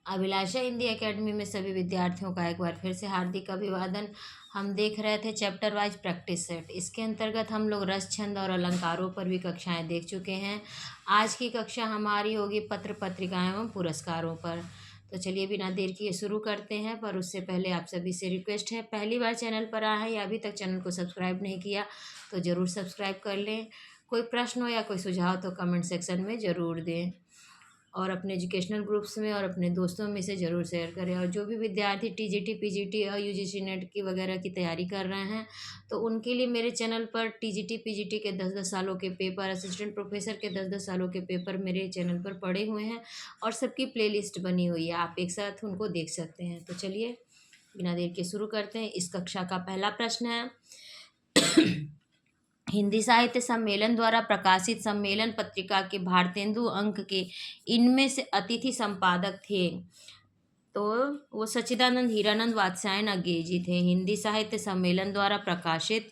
अभिलाषा Hindi academy में सभी विद्यार्थियों का एक बार फिर से हार्दिक अभिवादन। हम देख रहे थे चैप्टर वाइज प्रैक्टिस सेट। इसके अंतर्गत हम लोग रस, छंद और अलंकारों पर भी कक्षाएं देख चुके हैं। आज की कक्षा हमारी होगी पत्र पत्रिकाएं एवं पुरस्कारों पर। तो चलिए बिना देर किए शुरू करते हैं, पर उससे पहले आप सभी से रिक्वेस्ट है, पहली बार चैनल पर आए हैं या अभी तक चैनल को सब्सक्राइब नहीं किया तो ज़रूर सब्सक्राइब कर लें। कोई प्रश्न हो या कोई सुझाव तो कमेंट सेक्शन में ज़रूर दें और अपने एजुकेशनल ग्रुप्स में और अपने दोस्तों में से ज़रूर शेयर करें। और जो भी विद्यार्थी टीजीटी, पीजीटी और यूजीसी नेट की वगैरह की तैयारी कर रहे हैं तो उनके लिए मेरे चैनल पर टीजीटी, पीजीटी के 10-10 सालों के पेपर, असिस्टेंट प्रोफेसर के 10-10 सालों के पेपर मेरे चैनल पर पड़े हुए हैं और सबकी प्लेलिस्ट बनी हुई है, आप एक साथ उनको देख सकते हैं। तो चलिए बिना देर के शुरू करते हैं। इस कक्षा का पहला प्रश्न है हिंदी साहित्य सम्मेलन द्वारा प्रकाशित सम्मेलन पत्रिका के भारतेंदु अंक के इनमें से अतिथि संपादक थे। तो वो सच्चिदानंद हीरानंद वात्स्यायन अज्ञेय जी थे। हिंदी साहित्य सम्मेलन द्वारा प्रकाशित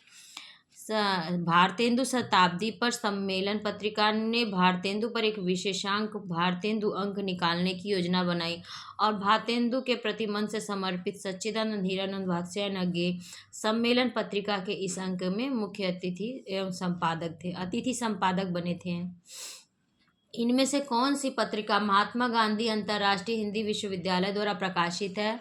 भारतेंदु शताब्दी पर सम्मेलन पत्रिका ने भारतेंदु पर एक विशेषांक भारतेंदु अंक निकालने की योजना बनाई और भारतेंदु के प्रति मन से समर्पित सच्चिदानंद हीरानंद वात्स्यायन अज्ञेय सम्मेलन पत्रिका के इस अंक में मुख्य अतिथि एवं संपादक थे, अतिथि संपादक बने थे। इनमें से कौन सी पत्रिका महात्मा गांधी अंतर्राष्ट्रीय हिंदी विश्वविद्यालय द्वारा प्रकाशित है?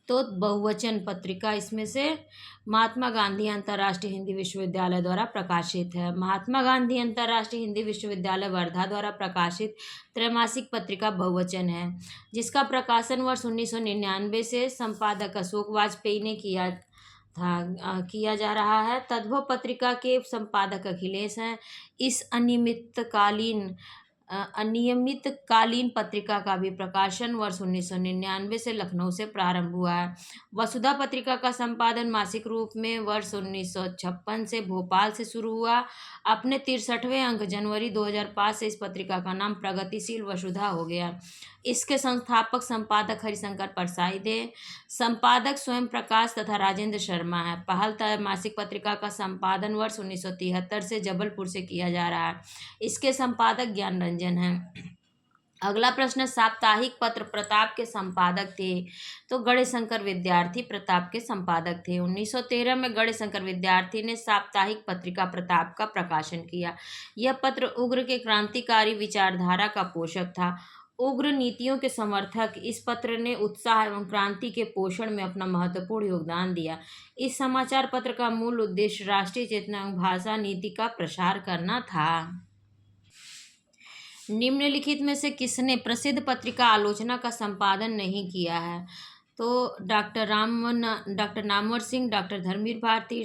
तो बहुवचन पत्रिका इसमें से महात्मा गांधी अंतर्राष्ट्रीय हिंदी विश्वविद्यालय द्वारा प्रकाशित है। महात्मा गांधी अंतर्राष्ट्रीय हिंदी विश्वविद्यालय वर्धा द्वारा प्रकाशित त्रैमासिक पत्रिका बहुवचन है, जिसका प्रकाशन वर्ष 1999 से संपादक अशोक वाजपेयी ने किया जा रहा है। तद्भव पत्रिका के संपादक अखिलेश हैं। इस अनियमितकालीन पत्रिका का भी प्रकाशन वर्ष 1999 से लखनऊ से प्रारंभ हुआ है। वसुधा पत्रिका का संपादन मासिक रूप में वर्ष 1956 से भोपाल से शुरू हुआ। अपने 63वें अंक जनवरी 2005 से इस पत्रिका का नाम प्रगतिशील वसुधा हो गया। इसके संस्थापक संपादक हरिशंकर परसाई थे। संपादक स्वयं प्रकाश तथा राजेंद्र शर्मा है। पहल मासिक पत्रिका का संपादन वर्ष 1973 से जबलपुर से किया जा रहा है। इसके संपादक ज्ञान रंजन हैं। अगला प्रश्न, साप्ताहिक पत्र प्रताप के संपादक थे। तो गणेशंकर विद्यार्थी प्रताप के संपादक थे। 1913 में गणेशंकर विद्यार्थी ने साप्ताहिक पत्रिका प्रताप का प्रकाशन किया। यह पत्र उग्र के क्रांतिकारी विचारधारा का पोषक था। उग्र नीतियों के समर्थक इस पत्र ने उत्साह एवं क्रांति के पोषण में अपना महत्वपूर्ण योगदान दिया। इस समाचार पत्र का मूल उद्देश्य राष्ट्रीय चेतना एवं भाषा नीति का प्रसार करना था। निम्नलिखित में से किसने प्रसिद्ध पत्रिका आलोचना का संपादन नहीं किया है? तो डॉक्टर नामवर सिंह, डॉक्टर धर्मवीर भारती,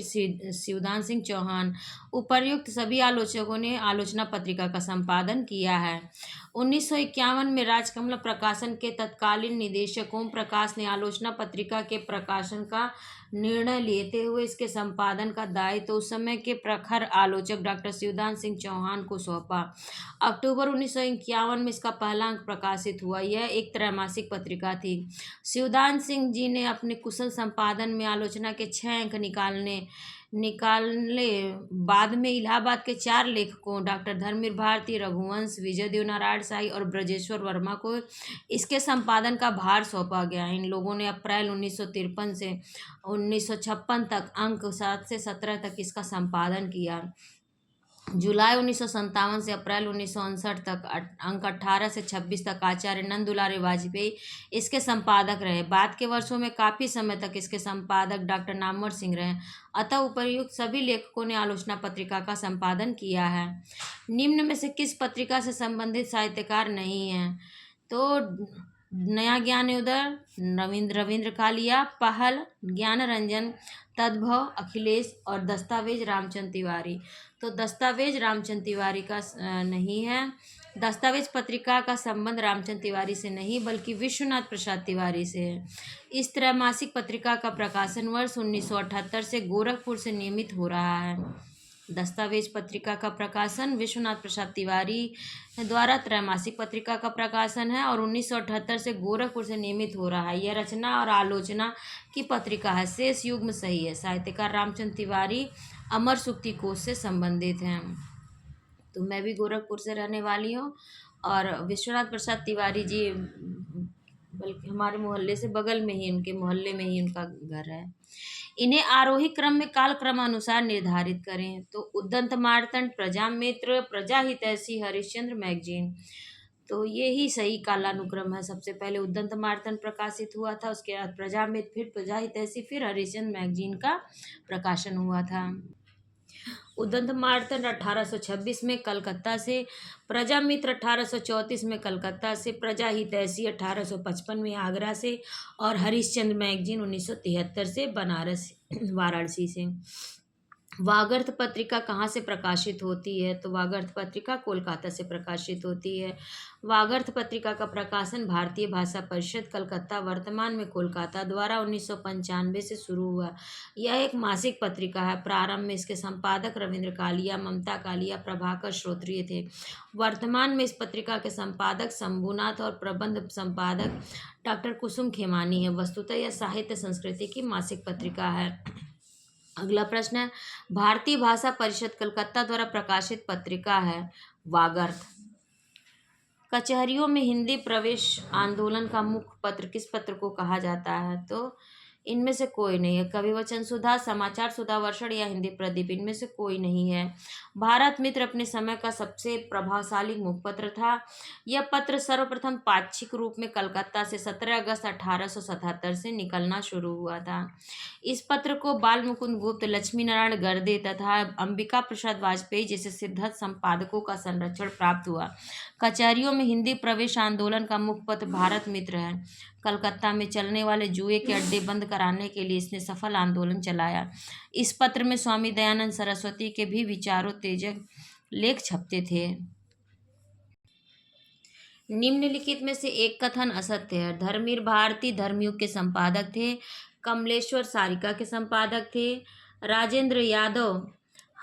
शिवदान सिंह चौहान। उपर्युक्त सभी आलोचकों ने आलोचना पत्रिका का संपादन किया है। 1951 में राजकमल प्रकाशन के तत्कालीन निदेशक ओम प्रकाश ने आलोचना पत्रिका के प्रकाशन का निर्णय लेते हुए इसके संपादन का दायित्व तो उस समय के प्रखर आलोचक डॉक्टर शिवदान सिंह चौहान को सौंपा। अक्टूबर 1951 में इसका पहला अंक प्रकाशित हुआ। यह एक त्रैमासिक पत्रिका थी। शिवदान सिंह जी ने अपने कुशल संपादन में आलोचना के 6 अंक निकालने बाद में इलाहाबाद के 4 लेखकों डॉक्टर धर्मवीर भारती, रघुवंश, विजय देव नारायण शाही और ब्रजेश्वर वर्मा को इसके संपादन का भार सौंपा गया। इन लोगों ने अप्रैल 1953 से 1956 तक अंक 7 से 17 तक इसका संपादन किया। जुलाई 1957 से अप्रैल 1959 तक अंक 18 से 26 तक आचार्य नंदुलारे वाजपेयी इसके संपादक रहे। बाद के वर्षों में काफ़ी समय तक इसके संपादक डॉक्टर नामवर सिंह रहे। अतः उपर्युक्त सभी लेखकों ने आलोचना पत्रिका का संपादन किया है। निम्न में से किस पत्रिका से संबंधित साहित्यकार नहीं हैं? तो नया ज्ञानोदय रविंद्र कालिया, पहल ज्ञान रंजन, तद्भव अखिलेश और दस्तावेज रामचंद्र तिवारी। तो दस्तावेज रामचंद्र तिवारी का नहीं है। दस्तावेज पत्रिका का संबंध रामचंद्र तिवारी से नहीं बल्कि विश्वनाथ प्रसाद तिवारी से है। इस त्रैमासिक पत्रिका का प्रकाशन वर्ष 1978 से गोरखपुर से नियमित हो रहा है। दस्तावेज पत्रिका का प्रकाशन विश्वनाथ प्रसाद तिवारी द्वारा त्रैमासिक पत्रिका का प्रकाशन है और 1978 से गोरखपुर से नियमित हो रहा है। यह रचना और आलोचना की पत्रिका है। शेष युग्म सही है। साहित्यकार रामचंद्र तिवारी अमर सुक्ति कोश से संबंधित हैं। तो मैं भी गोरखपुर से रहने वाली हूँ और विश्वनाथ प्रसाद तिवारी जी बल्कि हमारे मोहल्ले से बगल में ही, उनके मोहल्ले में ही उनका घर है। इन्हें आरोही क्रम में काल क्रमानुसार निर्धारित करें तो उद्दंत मार्तंड, प्रजामित्र, प्रजाहितैषी, हरिश्चंद्र मैगजीन। तो ये ही सही कालानुक्रम है। सबसे पहले उद्दंत मार्तंड प्रकाशित हुआ था, उसके बाद प्रजामित्र, फिर प्रजाहितैषी, फिर हरिश्चंद्र मैगजीन का प्रकाशन हुआ था। उद्दंत मार्तंड 1826 में कलकत्ता से, प्रजामित्र 1834 में कलकत्ता से, प्रजाहितैषी 1855 में आगरा से और हरिश्चंद्र मैगजीन 1973 से बनारस वाराणसी से। वागर्थ पत्रिका कहाँ से प्रकाशित होती है? तो वागर्थ पत्रिका कोलकाता से प्रकाशित होती है। वागर्थ पत्रिका का प्रकाशन भारतीय भाषा परिषद कलकत्ता, वर्तमान में कोलकाता द्वारा 1995 से शुरू हुआ। यह एक मासिक पत्रिका है। प्रारंभ में इसके संपादक रविंद्र कालिया, ममता कालिया, प्रभाकर श्रोत्रिय थे। वर्तमान में इस पत्रिका के संपादक शंभुनाथ और प्रबंध संपादक डॉक्टर कुसुम खेमानी है। वस्तुतः यह साहित्य संस्कृति की मासिक पत्रिका है। अगला प्रश्न है, भारतीय भाषा परिषद कलकत्ता द्वारा प्रकाशित पत्रिका है वागर्थ। कचहरियों में हिंदी प्रवेश आंदोलन का मुख्य पत्र किस पत्र को कहा जाता है? तो इनमें से कोई नहीं है। कविवचन सुधा, समाचार सुधा वर्षण या हिंदी प्रदीप, इनमें से कोई नहीं है। भारत मित्र अपने समय का सबसे प्रभावशाली मुखपत्र था। यह पत्र सर्वप्रथम पाक्षिक रूप में कलकत्ता से 17 अगस्त 1877 से निकलना शुरू हुआ था। इस पत्र को बाल मुकुंद गुप्त, लक्ष्मी नारायण गर्दे तथा अंबिका प्रसाद वाजपेयी जैसे सिद्धहस्त संपादकों का संरक्षण प्राप्त हुआ। कचहरियों में हिंदी प्रवेश आंदोलन का मुख्य पत्र भारत मित्र है। कलकत्ता में चलने वाले जुए के अड्डे बंद कराने के लिए इसने सफल आंदोलन चलाया। इस पत्र में स्वामी दयानंद सरस्वती के भी विचारोत्तेजक लेख छपते थे। निम्नलिखित में से एक कथन असत्य है। धर्मवीर भारती धर्मयुग के संपादक थे। कमलेश्वर सारिका के संपादक थे। राजेंद्र यादव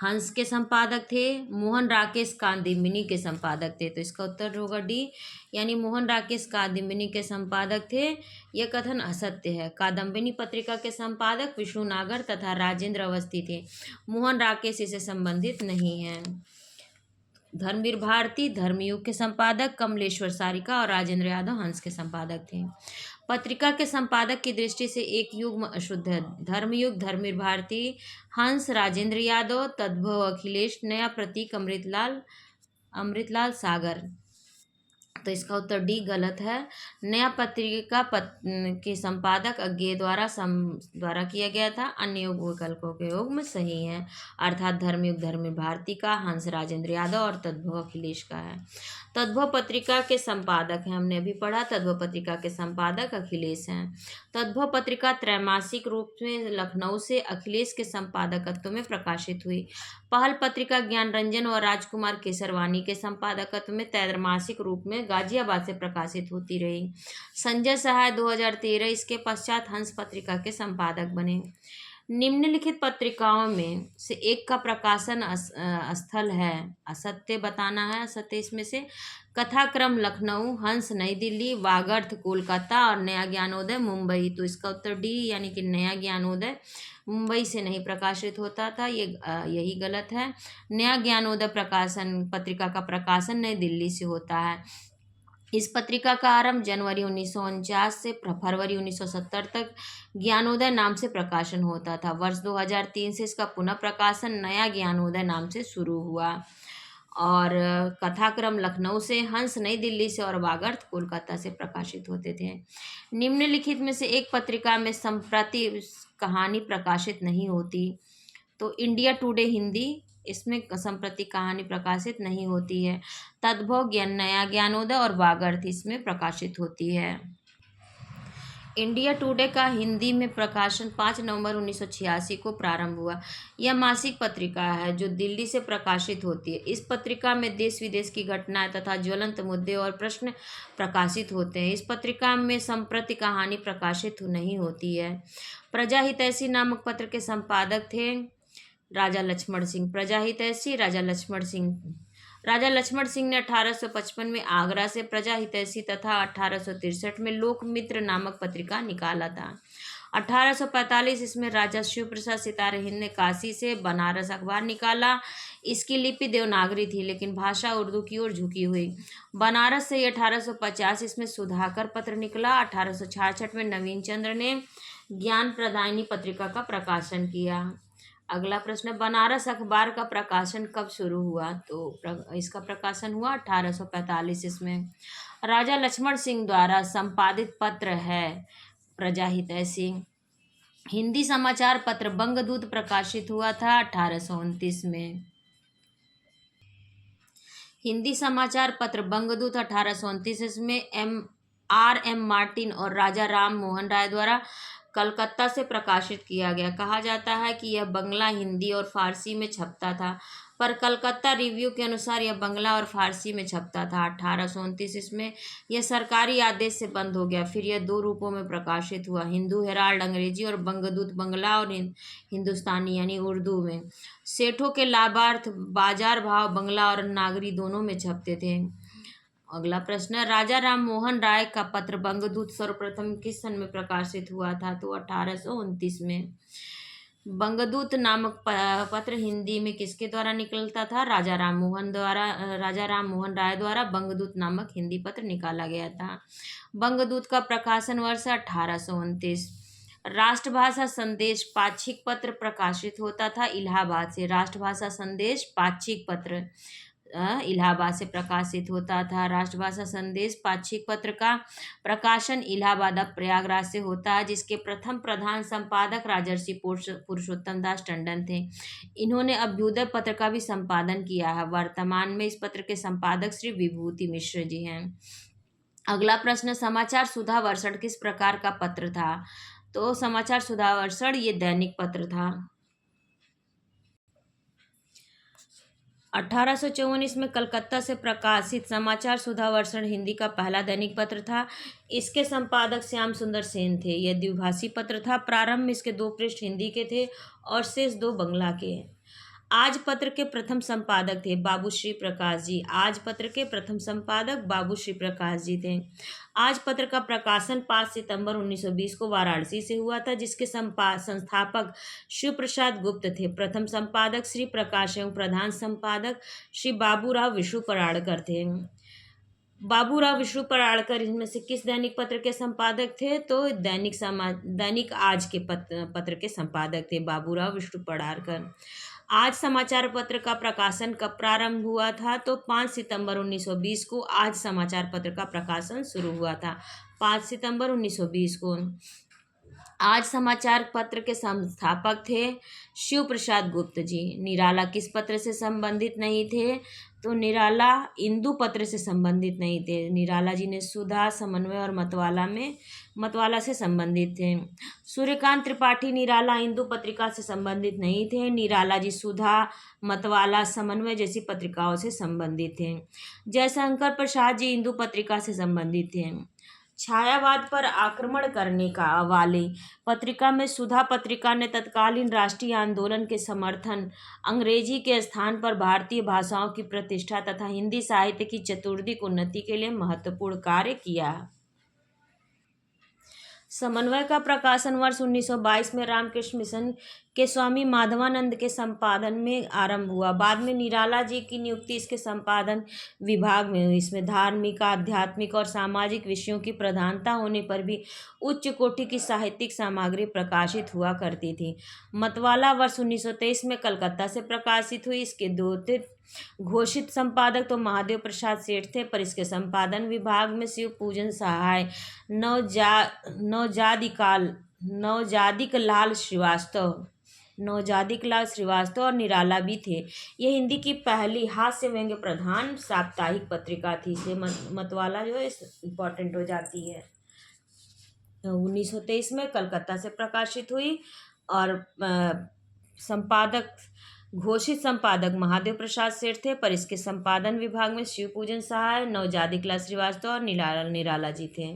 हंस के संपादक थे। मोहन राकेश कादिंबिनी के संपादक थे। तो इसका उत्तर होगा डी, यानी मोहन राकेश कादिंबिनी के संपादक थे। यह कथन असत्य है। कादम्बिनी पत्रिका के संपादक विष्णु नागर तथा राजेंद्र अवस्थी थे। मोहन राकेश इससे संबंधित नहीं है। धर्मवीर भारती धर्मयुग के संपादक, कमलेश्वर सारिका और राजेंद्र यादव हंस के संपादक थे। पत्रिका के संपादक की दृष्टि से एक युग्म अशुद्ध है। धर्मयुग धर्मवीर भारती, हंस राजेंद्र यादव, तद्भव अखिलेश, नया प्रतीक अमृतलाल सागर। तो इसका उत्तर डी गलत है। नया पत्रिका के संपादक अज्ञेय द्वारा किया गया था। अन्य योग विकल्पों के योग में सही है, अर्थात धर्मयुग धर्मवीर भारती का, हंस राजेंद्र यादव और तद्भव अखिलेश का है। तद्भव पत्रिका के संपादक हैं, हमने अभी पढ़ा, तद्भव पत्रिका के संपादक अखिलेश हैं। तद्भव पत्रिका त्रैमासिक रूप में लखनऊ से अखिलेश के संपादकत्व में प्रकाशित हुई। पहल पत्रिका ज्ञान रंजन और राजकुमार केसरवानी के संपादकत्व में त्रैमासिक रूप में गाजियाबाद से प्रकाशित होती रही। संजय सहाय 2013 इसके पश्चात हंस पत्रिका के संपादक बने। निम्नलिखित पत्रिकाओं में से एक का प्रकाशन स्थल है, असत्य बताना है। असत्य इसमें से कथाक्रम लखनऊ, हंस नई दिल्ली, वागर्थ कोलकाता और नया ज्ञानोदय मुंबई। तो इसका उत्तर डी, यानी कि नया ज्ञानोदय मुंबई से नहीं प्रकाशित होता था, यही गलत है। नया ज्ञानोदय प्रकाशन पत्रिका का प्रकाशन नई दिल्ली से होता है। इस पत्रिका का आरंभ जनवरी 1949 से फरवरी 1970 तक ज्ञानोदय नाम से प्रकाशन होता था। वर्ष 2003 से इसका पुनः प्रकाशन नया ज्ञानोदय नाम से शुरू हुआ। और कथाक्रम लखनऊ से, हंस नई दिल्ली से और वागर्थ कोलकाता से प्रकाशित होते थे। निम्नलिखित में से एक पत्रिका में संप्रति कहानी प्रकाशित नहीं होती। तो इंडिया टुडे हिंदी, इसमें संप्रति कहानी प्रकाशित नहीं होती है। तद्भव नया ज्ञानोदय और वागर्थ इसमें प्रकाशित होती है। इंडिया टुडे का हिंदी में प्रकाशन 5 नवंबर 1986 को प्रारंभ हुआ। यह मासिक पत्रिका है जो दिल्ली से प्रकाशित होती है। इस पत्रिका में देश विदेश की घटनाएं तथा ज्वलंत मुद्दे और प्रश्न प्रकाशित होते हैं। इस पत्रिका में संप्रति कहानी प्रकाशित नहीं होती है। प्रजाहितैषी नामक पत्र के संपादक थे राजा लक्ष्मण सिंह। प्रजाहितैषी राजा लक्ष्मण सिंह ने 1855 में आगरा से प्रजाहितैषी तथा 1863 में लोकमित्र नामक पत्रिका निकाला था। 1845 इसमें राजा शिव प्रसाद सितारे हिंद ने काशी से बनारस अखबार निकाला। इसकी लिपि देवनागरी थी लेकिन भाषा उर्दू की ओर झुकी हुई। बनारस से 1850 इसमें सुधाकर पत्र निकला। 1866 में नवीन चंद्र ने ज्ञान प्रदायिनी पत्रिका का प्रकाशन किया। अगला प्रश्न, बनारस अखबार का प्रकाशन कब शुरू हुआ? तो इसका प्रकाशन हुआ 1845 इसमें। राजा लक्ष्मण सिंह द्वारा संपादित पत्र है प्रजाहित ऐसी। हिंदी समाचार पत्र बंगदूत प्रकाशित हुआ था 1829 में। हिंदी समाचार पत्र बंगदूत 1829 में एम मार्टिन और राजा राम मोहन राय द्वारा कलकत्ता से प्रकाशित किया गया। कहा जाता है कि यह बंगला, हिंदी और फारसी में छपता था, पर कलकत्ता रिव्यू के अनुसार यह बंगला और फारसी में छपता था। 1829 इसमें यह सरकारी आदेश से बंद हो गया। फिर यह दो रूपों में प्रकाशित हुआ, हिंदू हेराल्ड अंग्रेजी और बंगदूत बंगला और हिंदुस्तानी यानी उर्दू में। सेठों के लाभार्थ बाजार भाव बंगला और नागरी दोनों में छपते थे। अगला प्रश्न, राजा राम मोहन राय का पत्र बंगदूत सर्वप्रथम किस सन में प्रकाशित हुआ था? तो 1829 में। बंगदूत नामक पत्र हिंदी में किसके द्वारा निकलता था? राजा राम मोहन राय द्वारा बंगदूत नामक हिंदी पत्र निकाला गया था। बंगदूत का प्रकाशन वर्ष 1829। राष्ट्रभाषा संदेश पाक्षिक पत्र प्रकाशित होता था इलाहाबाद से। राष्ट्रभाषा संदेश पाक्षिक पत्र इलाहाबाद से प्रकाशित होता था। राष्ट्रभाषा संदेश पाक्षिक पत्र का प्रकाशन इलाहाबाद अब प्रयागराज से होता है, जिसके प्रथम प्रधान संपादक राजर्षि पुरुषोत्तम दास टंडन थे। इन्होंने अभ्युदय पत्र का भी संपादन किया है। वर्तमान में इस पत्र के संपादक श्री विभूति मिश्र जी हैं। अगला प्रश्न, समाचार सुधा वर्षण किस प्रकार का पत्र था? तो समाचार सुधा वर्षण ये दैनिक पत्र था। 1854 में कलकत्ता से प्रकाशित समाचार सुधा वर्षण हिंदी का पहला दैनिक पत्र था। इसके संपादक श्याम सुंदर सेन थे। यह द्विभाषी पत्र था। प्रारंभ में इसके 2 पृष्ठ हिंदी के थे और शेष 2 बंगला के। आज पत्र के प्रथम संपादक थे बाबू श्री प्रकाश जी। आज पत्र के प्रथम संपादक बाबू श्री प्रकाश जी थे। आज पत्र का प्रकाशन 5 सितंबर 1920 को वाराणसी से हुआ था, जिसके संस्थापक शिव प्रसाद गुप्त थे। प्रथम संपादक श्री प्रकाश एवं प्रधान संपादक श्री बाबूराव विष्णु पराड़कर थे। बाबूराव विष्णु पराड़कर इनमें से किस दैनिक पत्र के संपादक थे? तो दैनिक आज के पत्र के संपादक थे बाबूराव विष्णु पराड़कर। आज समाचार पत्र का प्रकाशन कब प्रारंभ हुआ था? तो 5 सितंबर 1920 को आज समाचार पत्र का प्रकाशन शुरू हुआ था। 5 सितंबर 1920 को। आज समाचार पत्र के संस्थापक थे शिव प्रसाद गुप्त जी। निराला किस पत्र से संबंधित नहीं थे? तो निराला इंदु पत्र से संबंधित नहीं थे। निराला जी ने सुधा, समन्वय और मतवाला से संबंधित थे। सूर्यकांत त्रिपाठी निराला इंदु पत्रिका से संबंधित नहीं थे। निराला जी सुधा, मतवाला, समन्वय जैसी पत्रिकाओं से संबंधित थे। जयशंकर प्रसाद जी इंदु पत्रिका से संबंधित थे। छायावाद पर आक्रमण करने का वाली पत्रिका में सुधा पत्रिका ने तत्कालीन राष्ट्रीय आंदोलन के समर्थन, अंग्रेजी के स्थान पर भारतीय भाषाओं की प्रतिष्ठा तथा हिंदी साहित्य की चतुर्दिक उन्नति के लिए महत्वपूर्ण कार्य किया। समन्वय का प्रकाशन वर्ष 1922 में रामकृष्ण मिशन के स्वामी माधवानंद के संपादन में आरंभ हुआ। बाद में निराला जी की नियुक्ति इसके संपादन विभाग में हुई। इसमें धार्मिक, आध्यात्मिक और सामाजिक विषयों की प्रधानता होने पर भी उच्च कोटि की साहित्यिक सामग्री प्रकाशित हुआ करती थी। मतवाला वर्ष 1923 में कलकत्ता से प्रकाशित हुई। इसके 2 घोषित संपादक तो महादेव प्रसाद सेठ थे, पर इसके संपादन विभाग में शिव पूजन सहाय, नवजादिक लाल श्रीवास्तव और निराला भी थे। यह हिंदी की पहली हास्य व्यंग्य प्रधान साप्ताहिक पत्रिका थी। इसलिए मतवाला जो है इम्पोर्टेंट हो जाती है। 1923 में कलकत्ता से प्रकाशित हुई और घोषित संपादक महादेव प्रसाद सेठ थे, पर इसके संपादन विभाग में शिव पूजन सहाय, नवजादिक लाल श्रीवास्तव और निराला जी थे।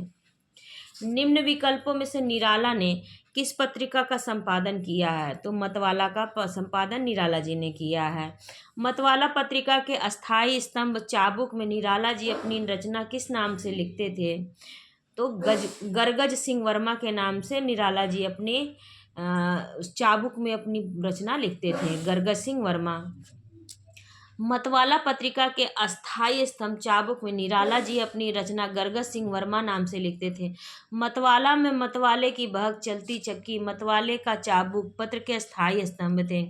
निम्न विकल्पों में से निराला ने किस पत्रिका का संपादन किया है? तो मतवाला का संपादन निराला जी ने किया है। मतवाला पत्रिका के अस्थायी स्तंभ चाबुक में निराला जी अपनी रचना किस नाम से लिखते थे? तो गरगज सिंह वर्मा के नाम से निराला जी अपने चाबुक में अपनी रचना लिखते थे, गरगज सिंह वर्मा। मतवाला पत्रिका के अस्थाई स्तंभ चाबुक में निराला जी अपनी रचना गरगज सिंह वर्मा नाम से लिखते थे। मतवाला में मतवाले की बहक, चलती चक्की, मतवाले का चाबुक पत्र के स्थायी स्तंभ थे।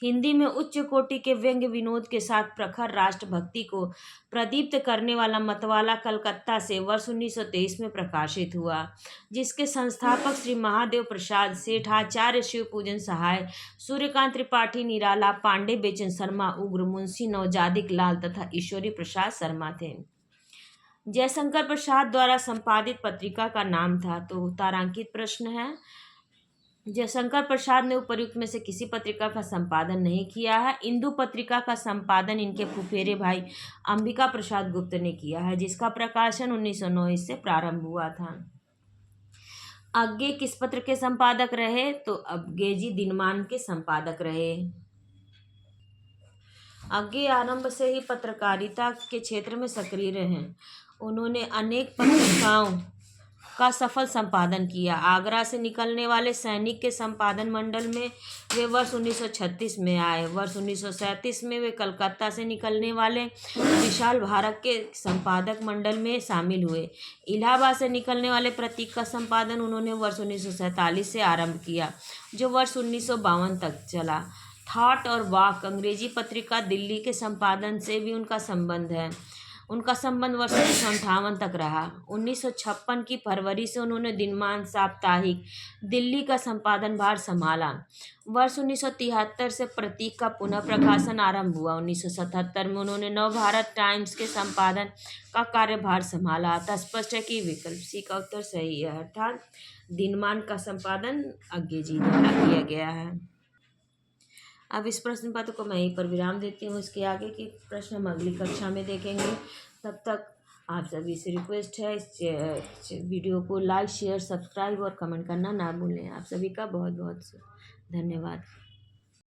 हिंदी में उच्च कोटि के व्यंग्य विनोद के साथ प्रखर राष्ट्रभक्ति को प्रदीप्त करने वाला मतवाला कलकत्ता से वर्ष 1923 में प्रकाशित हुआ, जिसके संस्थापक श्री महादेव प्रसाद, सेठाचार्य शिवपूजन सहाय, सूर्यकांत त्रिपाठी निराला, पांडे बेचन शर्मा उग्र, मुंशी नवजादिक लाल तथा ईश्वरी प्रसाद शर्मा थे। जयशंकर प्रसाद द्वारा संपादित पत्रिका का नाम था, तो तारांकित प्रश्न है। जयशंकर प्रसाद ने उपर्युक्त में से किसी पत्रिका का संपादन नहीं किया है। इंदु पत्रिका का संपादन इनके फुफेरे भाई अंबिका प्रसाद गुप्त ने किया है, जिसका प्रकाशन 1909 से प्रारंभ हुआ था। अज्ञे किस पत्र के संपादक रहे? तो अज्ञे जी दिनमान के संपादक रहे। अज्ञे आरंभ से ही पत्रकारिता के क्षेत्र में सक्रिय रहे। उन्होंने अनेक पत्रिकाओं का सफल संपादन किया। आगरा से निकलने वाले सैनिक के संपादन मंडल में वे वर्ष 1936 में आए। वर्ष 1937 में वे कलकत्ता से निकलने वाले विशाल भारत के संपादक मंडल में शामिल हुए। इलाहाबाद से निकलने वाले प्रतीक का संपादन उन्होंने वर्ष 1947 से आरंभ किया, जो वर्ष 1952 तक चला। थॉट और वाक अंग्रेजी पत्रिका दिल्ली के संपादन से भी उनका संबंध है। उनका संबंध वर्ष 1958 तक रहा। 1956 की फरवरी से उन्होंने दिनमान साप्ताहिक दिल्ली का संपादन भार संभाला। वर्ष 1973 से प्रतीक का पुनः प्रकाशन आरंभ हुआ। 1977 में उन्होंने नवभारत टाइम्स के संपादन का कार्यभार संभाला। अतः स्पष्ट है कि विकल्प सी का उत्तर सही है, अर्थात दिनमान का संपादन अज्ञे जी द्वारा किया गया है। अब इस प्रश्न पत्र को मैं यहीं पर विराम देती हूँ। इसके आगे के प्रश्न हम अगली कक्षा में देखेंगे। तब तक आप सभी से रिक्वेस्ट है, इस वीडियो को लाइक, शेयर, सब्सक्राइब और कमेंट करना ना भूलें। आप सभी का बहुत बहुत धन्यवाद।